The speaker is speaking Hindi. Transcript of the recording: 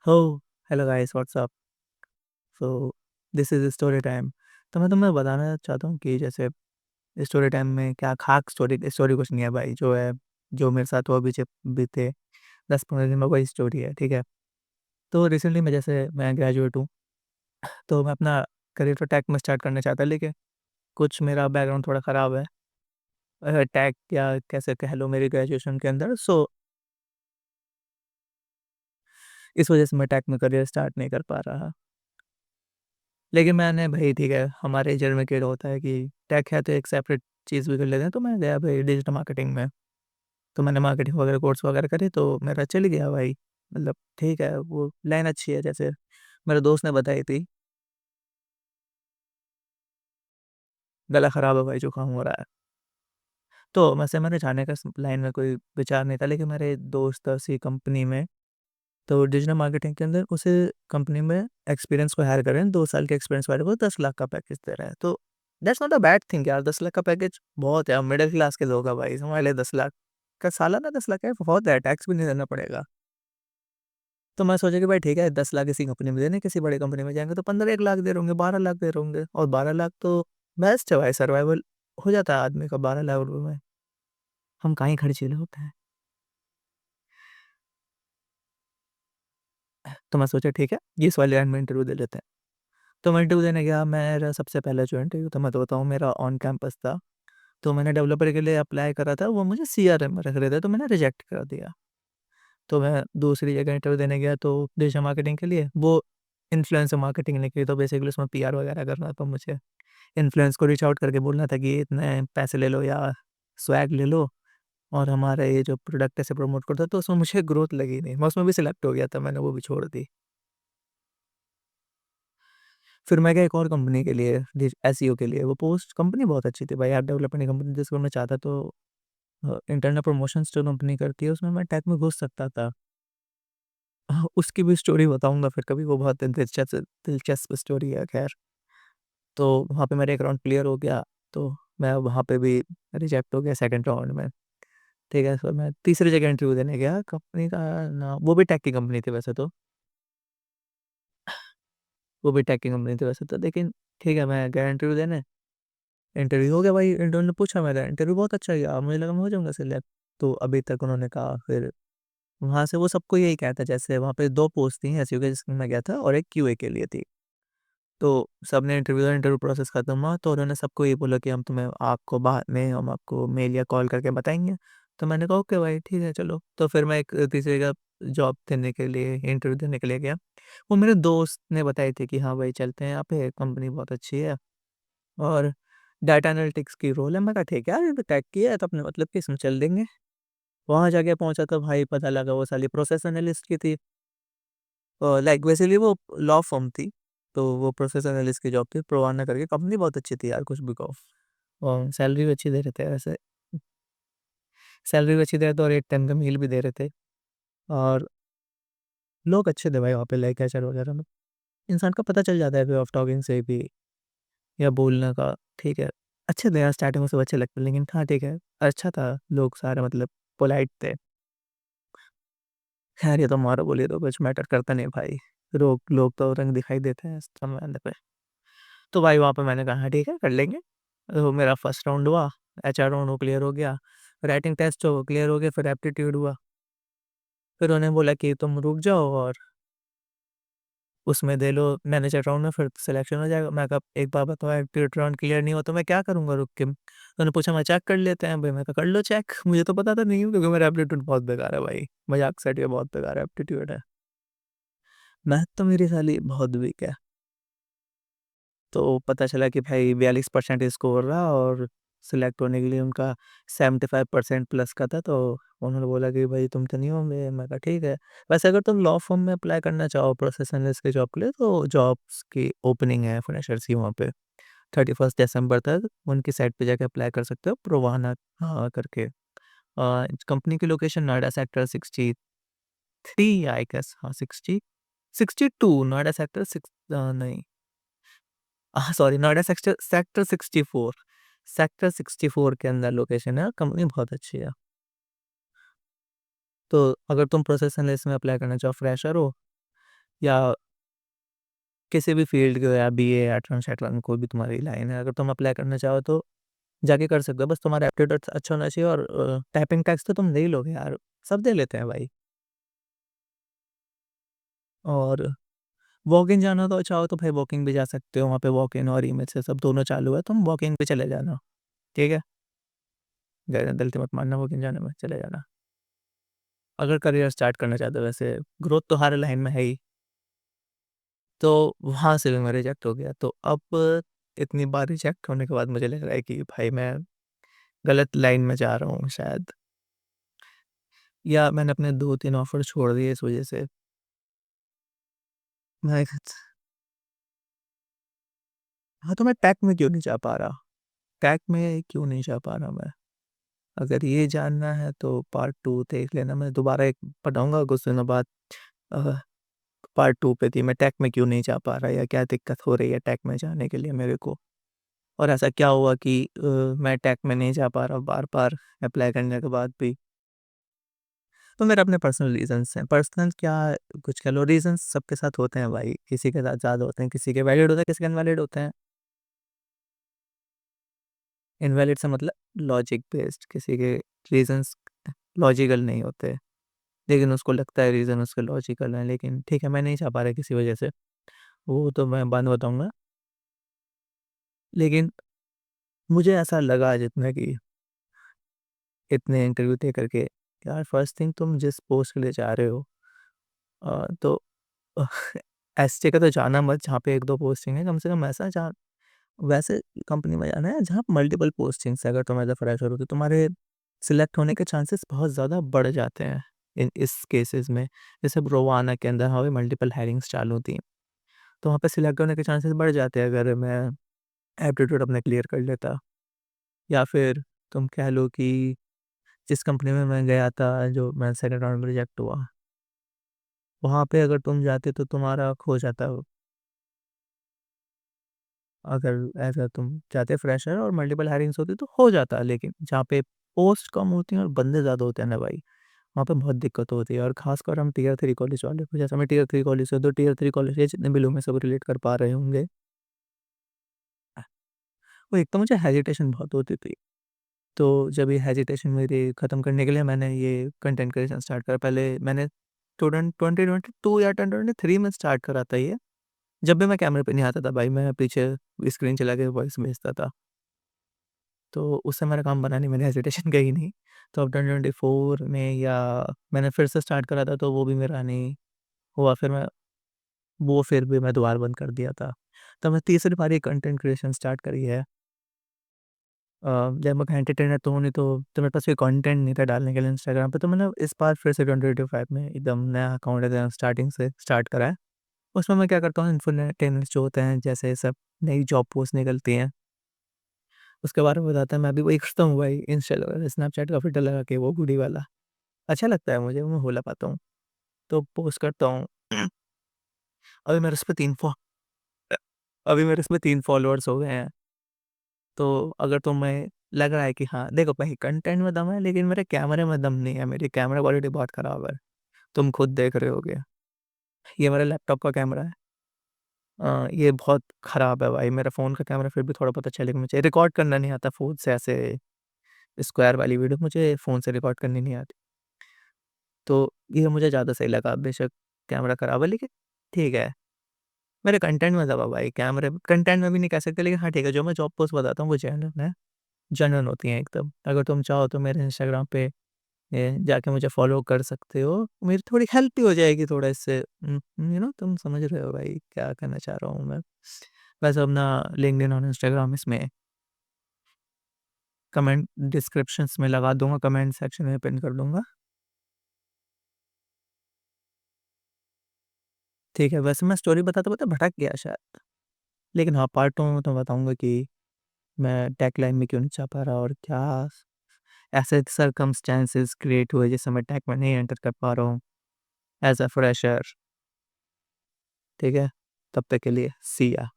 हो, hello guys what's up? So this is story time. तो मैं तुम्हें बताना चाहता हूँ कि जैसे स्टोरी टाइम में क्या ख़ास स्टोरी स्टोरी कुछ नहीं है भाई, जो मेरे साथ हुआ बीते 10-15 दिन में वही स्टोरी है, ठीक है? तो रिसेंटली मैं ग्रेजुएट हूँ, तो मैं अपना करियर तो टेक में स्टार्ट करना चाहता, लेकिन कुछ मेरा बैकग्राउंड थोड़ा ख़राब है। टेक या कैसे कह लो मेरी ग्रेजुएशन के अंदर, सो इस वज़ह से मैं टेक में करियर स्टार्ट नहीं कर पा रहा। लेकिन मैंने भई ठीक है, हमारे एरिया में क्या होता है कि टेक है तो एक सेपरेट चीज़ भी कर लेते हैं, तो मैं गया भई डिजिटल मार्केटिंग में। तो मैंने मार्केटिंग वगैरह कोर्स वगैरह करे तो मेरा चल गया भाई। मतलब ठीक है, वो लाइन अच्छी है, जैसे मेरे दोस्त ने बताई थी, गला खराब है भाई, जुकाम हो रहा है। तो वैसे मैंने जाने का स लाइन में कोई विचार नहीं था, लेकिन मेरे दोस्त उसी कंपनी में, तो डिजिटल मार्केटिंग के अंदर उसी कंपनी में एक्सपीरियंस को हायर कर रहे हैं, 2 साल के एक्सपीरियंस वाले को 10 लाख का पैकेज दे रहे हैं। तो that's not a bad thing यार, 10 लाख का पैकेज बहुत है, मिडल क्लास के लोग हैं भाई, हमारे लिए 10 लाख का सालाना 10 लाख है, बहुत है, टैक्स भी नहीं देना पड़ेगा। तो मैं सोचा कि भाई ठीक है, 10 लाख इसी कंपनी में देने, किसी बड़ी कंपनी में जाएँगे तो 15-1 लाख दे रहे होंगे, 12 लाख दे रहे होंगे, और 12 लाख तो बेस्ट है भाई, सर्वाइवल हो जाता है आदमी का 12 लाख रुपए में। हम कहाँ ही खर्चीले होते हैं। तो मैं सोचा ठीक है, इस वाले लाइन में इंटरव्यू दे लेते हैं। तो मैं इंटरव्यू देने गया, मेरा सबसे पहला जो इंटरव्यू था मैं तो बताऊँ, मेरा ऑन कैंपस था। तो मैंने डेवलपर के लिए अप्लाई करा था, वो मुझे सीआरएम में रख रहे थे, तो मैंने रिजेक्ट कर दिया। तो मैं दूसरी जगह इंटरव्यू देने गया, तो डिजिटल मार्केटिंग के लिए, वो इन्फ्लुएंसर मार्केटिंग निकली, तो बेसिकली उसमें पीआर वगैरह करना था मुझे। इन्फ्लुएंस को रीच आउट करके बोलना था कि इतने पैसे ले लो या स्वैग ले लो, और हमारा ये जो प्रोडक्ट है इसे प्रमोट कर दो, तो उसमें मुझे ग्रोथ लगी नहीं। मैं उसमें भी सिलेक्ट हो गया था, मैंने वो भी छोड़ दी। फिर मैं गया एक और कंपनी के लिए, एसईओ के लिए, वो पोस्ट कंपनी बहुत अच्छी थी भाई, ऐप डेवलपमेंट की कंपनी, जिसको मैं चाहता तो इंटरनल प्रमोशंस जो कंपनी करती है उसमें मैं टेक में घुस सकता था। उसकी भी स्टोरी बताऊँगा फिर कभी, वो बहुत दिलचस्प दिलचस्प स्टोरी है खैर। तो वहाँ पे मेरा एक राउंड क्लियर हो गया, तो मैं वहाँ पे भी रिजेक्ट हो गया सेकंड राउंड में। ठीक है, फिर मैं तीसरी जगह इंटरव्यू देने गया, कंपनी का नाम, वो भी टेक की कंपनी थी वैसे तो, वो भी टेक की कंपनी थी वैसे तो, लेकिन ठीक है, मैं गया इंटरव्यू देने, इंटरव्यू हो गया भाई, इंटरव्यू ने पूछा मेरा, इंटरव्यू बहुत अच्छा गया, मुझे लगा मैं हो जाऊँगा सिलेक्ट। तो अभी तक उन्होंने कहा, फिर वहाँ से वो सबको यही कहता है, जैसे वहाँ पे 2 पोस्ट थी एसईओ के जिसमें मैं गया था, और एक क्यूए के लिए थी। तो सबने इंटरव्यू प्रोसेस खत्म हुआ, तो उन्होंने सबको ये बोला कि हम आपको मेल या कॉल करके बताएँगे। तो मैंने कहा ओके भाई, ठीक है चलो। तो फिर मैं एक तीसरी जगह जॉब देने के लिए, इंटरव्यू देने के लिए गया। वो मेरे दोस्त ने बताई थी कि हाँ भाई चलते हैं यहाँ पे, कंपनी बहुत अच्छी है, और डाटा एनालिटिक्स की रोल है। मैं कहा ठीक है यार, ये तो टेक की है, तो अपने मतलब की इसमें चल देंगे। वहाँ जाके पहुँचा तो भाई पता लगा वो साली प्रोसेस एनालिस्ट की थी। लाइक बेसिकली वो लॉ फर्म थी, तो वो प्रोसेस एनालिस्ट की जॉब थी, प्रोवाना करके, कंपनी बहुत अच्छी थी यार, कुछ भी कहो। और सैलरी भी अच्छी दे रहे थे वैसे, सैलरी भी अच्छी दे रहे थे, और एक टाइम का मील भी दे रहे थे, और लोग अच्छे थे भाई वहाँ पे, लाइक एचआर वगैरह में। इंसान को पता चल जाता है वे ऑफ टॉकिंग से भी, या बोलने का, ठीक है। अच्छे थे यार, स्टार्टिंग में सब अच्छे लगते, लेकिन हाँ ठीक है, अच्छा था, लोग सारे मतलब पोलाइट थे। खैर ये तो मारो बोलिए तो कुछ मैटर करता नहीं भाई, लोग तो रंग दिखाई देते हैं समय पे। तो भाई वहाँ पे मैंने कहा हाँ ठीक है, कर लेंगे। तो मेरा फर्स्ट राउंड हुआ, एचआर राउंड वो क्लियर हो गया, राइटिंग टेस्ट वो क्लियर हो गया, फिर एप्टीट्यूड हुआ। फिर उन्होंने बोला कि तुम रुक जाओ और उसमें दे लो मैनेजर राउंड में, फिर सिलेक्शन हो जाएगा। मैं कहा एक बार बताओ, एप्टीट्यूड राउंड क्लियर नहीं हुआ तो मैं क्या करूँगा रुक के? उन्होंने पूछा मैं चेक कर लेते हैं भाई, मैं कहा कर लो चेक, मुझे तो पता था नहीं, क्योंकि मेरा एप्टीट्यूड बहुत बेकार है भाई, मज़ाक से हटिए, बहुत बेकार एप्टीट्यूड है। मैथ तो मेरी साली बहुत वीक है। तो पता चला कि भाई 42% स्कोर रहा, और सिलेक्ट होने के लिए उनका 75% प्लस का था, तो उन्होंने बोला कि भाई तुम तो नहीं होंगे। मैं कहा ठीक है। वैसे अगर तुम लॉ फर्म में अप्लाई करना चाहो प्रोसेस एनालिस्ट की जॉब के लिए, तो जॉब्स की ओपनिंग है फ्रेशर्स की वहाँ पे, 31 दिसंबर तक उनकी साइट पे जाके अप्लाई कर सकते हो, प्रोवाना करके। कंपनी की location Noida sector 63 I guess, हाँ 62 नोएडा सेक्टर नहीं, sorry, Noida sector sector 64, sector 64 के अंदर लोकेशन है, कंपनी बहुत अच्छी है। तो अगर तुम प्रोसेस एनालिस्ट में अप्लाई करना चाहो, फ्रेशर हो, या किसी भी फ़ील्ड के हो या बीए या ट्रांसएटलन कोई भी तुम्हारी लाइन है, अगर तुम अप्लाई करना चाहो तो जाके कर सकते हो। बस तुम्हारा एप्टीट्यूड अच्छा होना चाहिए और टाइपिंग टेस्ट तो तुम दे ही लोगे यार, सब दे लेते हैं भाई। और वॉक-इन जाना तो चाहो तो भाई वॉकिंग भी जा सकते हो, वहाँ पे वॉक-इन और ईमेल से सब दोनों चालू है, तुम वॉक-इन पे चले जाना, ठीक है? गलती मत मानना वॉक-इन जाने में, चले जाना। अगर करियर स्टार्ट करना चाहते हो वैसे ग्रोथ तो हर लाइन में है ही, तो वहाँ से भी मैं रिजेक्ट हो गया। तो अब इतनी बार रिजेक्ट होने के बाद मुझे लग रहा है कि भाई मैं गलत लाइन में जा रहा हूँ शायद, या मैंने अपने 2-3 ऑफ़र छोड़ दिए इस वज़ह से। मैं हाँ, तो मैं टेक में क्यों नहीं जा पा रहा? टेक में क्यों नहीं जा पा रहा मैं? अगर ये जानना है तो पार्ट 2 देख लेना, मैं दोबारा एक बताऊँगा कुछ दिनों बाद। अ, पार्ट 2 पे कि मैं टेक में क्यों नहीं जा पा रहा या क्या दिक्कत हो रही है टेक में जाने के लिए मेरे को। और ऐसा क्या हुआ कि मैं टेक में नहीं जा पा रहा बार-बार अप्लाई करने के बाद भी। तो मेरे अपने पर्सनल रीज़न्स हैं। पर्सनल क्या कुछ कह लो, रीज़न्स सबके साथ होते हैं भाई। किसी के साथ ज़्यादा होते हैं, किसी के वैलिड होते हैं, किसी के इनवैलिड होते हैं। इनवैलिड से मतलब लॉजिक बेस्ड, किसी के रीज़न्स लॉजिकल नहीं होते। लेकिन उसको लगता है रीज़न उसके लॉजिकल हैं, लेकिन ठीक है मैं नहीं चाह पा रहा किसी वजह से, वो तो मैं बाद में बताऊँगा। लेकिन मुझे ऐसा लगा जितना कि इतने इंटरव्यू दे करके, यार फर्स्ट थिंग तुम जिस पोस्ट के लिए जा रहे हो तो ऐसी जगह तो जाना मत जहाँ पे 1-2 पोस्टिंग है, कम से कम ऐसा जहाँ वैसे कंपनी में जाना है जहाँ मल्टीपल पोस्टिंग्स है। अगर तुम एज़ अ फ्रेशर हो तो तुम्हारे सिलेक्ट होने के चांसेस बहुत ज़्यादा बढ़ जाते हैं इन इस केसेस में। जैसे रोवाना के अंदर वहाँ पे मल्टीपल हायरिंग्स चालू थी, तो वहाँ पे सिलेक्ट होने के चांसेस बढ़ जाते हैं अगर मैं एप्टीट्यूड अपना क्लियर कर लेता। या फिर तुम कह लो कि जिस कंपनी में मैं गया था, जो मैं सेकंड राउंड में रिजेक्ट हुआ, वहाँ पे अगर तुम जाते तो तुम्हारा खो जाता। अगर एज़ अ तुम जाते फ्रेशर और मल्टीपल हायरिंग्स होती तो हो जाता, लेकिन जहाँ पे पोस्ट कम होती हैं और बंदे ज़्यादा होते हैं ना भाई, वहाँ पे बहुत दिक्कत होती है। और ख़ासकर हम टियर 3 कॉलेज वाले को, जैसे मैं टियर 3 कॉलेज से हूँ, तो टियर 3 कॉलेज के जितने भी लोग हैं सब रिलेट कर पा रहे होंगे। वो एक तो मुझे हेजिटेशन बहुत होती थी, तो जब ये हेजिटेशन मेरी ख़त्म करने के लिए मैंने ये कंटेंट क्रिएशन स्टार्ट करा। पहले मैंने 2022 या 2023 में स्टार्ट करा था ये। जब भी मैं कैमरे पे नहीं आता था भाई, मैं पीछे स्क्रीन चला के वॉइस भेजता था। तो उससे मेरा काम बना नहीं, मैंने हेजिटेशन कही नहीं। तो अब 2024 में या मैंने फिर से स्टार्ट करा था तो वो भी मेरा नहीं हुआ, फिर भी मैं दोबारा बंद कर दिया था। तो मैं तीसरी बार ये कंटेंट क्रिएशन स्टार्ट करी है। जब मैं एंटरटेनर तो हूँ नहीं, तो मेरे पास कोई कंटेंट नहीं था डालने के लिए इंस्टाग्राम पे, तो मैंने इस बार फिर से 2025 में एकदम नया अकाउंट एकदम स्टार्टिंग से स्टार्ट करा है। उसमें मैं क्या करता हूँ, इन्फोटेनर्स जो होते हैं, जैसे सब नई जॉब पोस्ट निकलती हैं उसके बारे में बताता है। मैं भी वही करता हूँ भाई, इंस्टा स्नैपचैट का फ़िल्टर लगा के वो हुडी वाला। अच्छा लगता है मुझे, मैं बोला पाता हूँ, तो पोस्ट करता हूँ। अभी मेरे उस पे 3 फॉ अभी मेरे उसमें 3 फॉलोअर्स हो गए हैं। तो अगर तुम्हें लग रहा है कि हाँ, देखो भाई कंटेंट में दम है लेकिन मेरे कैमरे में दम नहीं है, मेरी कैमरा क्वालिटी बहुत खराब है। तुम खुद देख रहे होगे। ये मेरे लैपटॉप का कैमरा है। ये बहुत खराब है भाई, मेरा फ़ोन का कैमरा फिर भी थोड़ा बहुत अच्छा है, लेकिन मुझे रिकॉर्ड करना नहीं आता फ़ोन से, ऐसे स्क्वायर वाली वीडियो मुझे फ़ोन से रिकॉर्ड करनी नहीं आती। तो ये मुझे ज़्यादा सही लगा, बेशक कैमरा खराब है लेकिन ठीक है। मेरे कंटेंट में दबा भाई, कैमरे कंटेंट में भी नहीं कह सकते, लेकिन हाँ ठीक है, जो मैं जॉब पोस्ट बताता हूँ वो जेन्युइन है, जेन्युइन होती हैं एकदम। अगर तुम चाहो तो मेरे इंस्टाग्राम पे जाके मुझे फ़ॉलो कर सकते हो। मेरी थोड़ी हेल्प भी हो जाएगी थोड़ा इससे, तुम समझ रहे हो भाई क्या कहना चाह रहा हूँ मैं। वैसे अपना लिंक्डइन और इंस्टाग्राम इसमें कमेंट डिस्क्रिप्शंस में लगा दूँगा, कमेंट सेक्शन में पिन कर दूँगा। ठीक है, वैसे मैं स्टोरी बताते-बताते भटक गया शायद। लेकिन हाँ, पार्ट 2 में तो बताऊँगा कि मैं टेक लाइन में क्यों नहीं जा पा रहा और क्या ऐसे सर्कमस्टेंसेस क्रिएट हुए जिससे मैं टेक में नहीं एंटर कर पा रहा हूँ एज़ अ फ्रेशर। ठीक है? तब तक के लिए सी या।